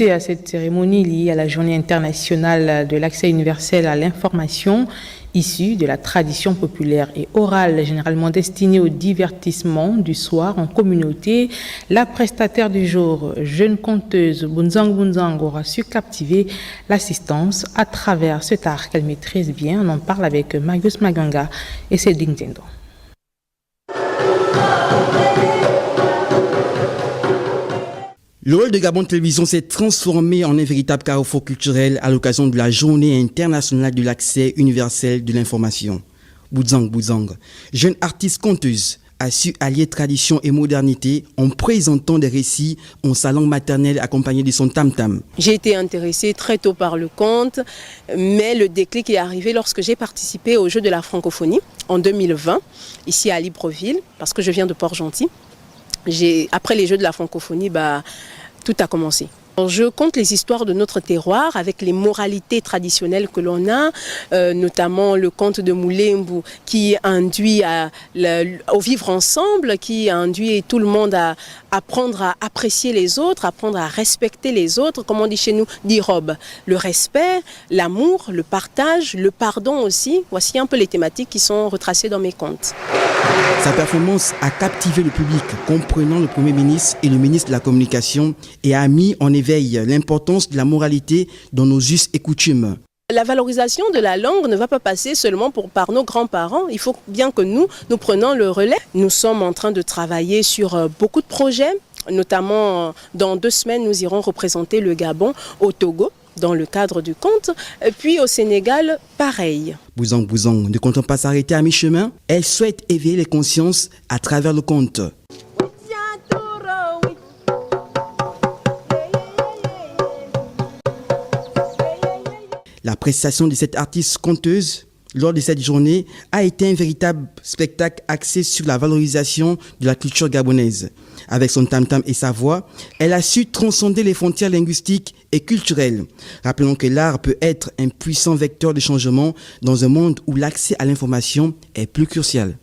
À cette cérémonie liée à la Journée internationale de l'accès universel à l'information, issue de la tradition populaire et orale généralement destinée au divertissement du soir en communauté, la prestataire du jour, jeune conteuse Bunzang Bunzang, aura su captiver l'assistance à travers cet art qu'elle maîtrise bien. On en parle avec Marius Maganga et Cédric Tendo. Le rôle de Gabon Télévision s'est transformé en un véritable carrefour culturel à l'occasion de la Journée internationale de l'accès universel de l'information. Bunzang Bunzang, jeune artiste conteuse, a su allier tradition et modernité en présentant des récits en sa langue maternelle accompagnée de son tam-tam. J'ai été intéressée très tôt par le conte, mais le déclic est arrivé lorsque j'ai participé aux Jeux de la francophonie en 2020, ici à Libreville, parce que je viens de Port-Gentil. Après les Jeux de la francophonie, tout a commencé. Je conte les histoires de notre terroir avec les moralités traditionnelles que l'on a, notamment le conte de Moulembu qui induit au vivre ensemble, qui induit tout le monde à apprendre à apprécier les autres, apprendre à respecter les autres, comme on dit chez nous, d'Irobe. Le respect, l'amour, le partage, le pardon aussi. Voici un peu les thématiques qui sont retracées dans mes contes. Sa performance a captivé le public, comprenant le Premier ministre et le ministre de la Communication, et a mis en éveil l'importance de la moralité dans nos us et coutumes. La valorisation de la langue ne va pas passer seulement par nos grands-parents. Il faut bien que nous prenons le relais. Nous sommes en train de travailler sur beaucoup de projets. Notamment, dans 2 semaines, nous irons représenter le Gabon au Togo, dans le cadre du conte, et puis au Sénégal, pareil. Bunzang Bunzang ne comptant pas s'arrêter à mi-chemin, elle souhaite éveiller les consciences à travers le conte. La prestation de cette artiste conteuse lors de cette journée a été un véritable spectacle axé sur la valorisation de la culture gabonaise. Avec son tam-tam et sa voix, elle a su transcender les frontières linguistiques et culturelles. Rappelons que l'art peut être un puissant vecteur de changement dans un monde où l'accès à l'information est plus crucial.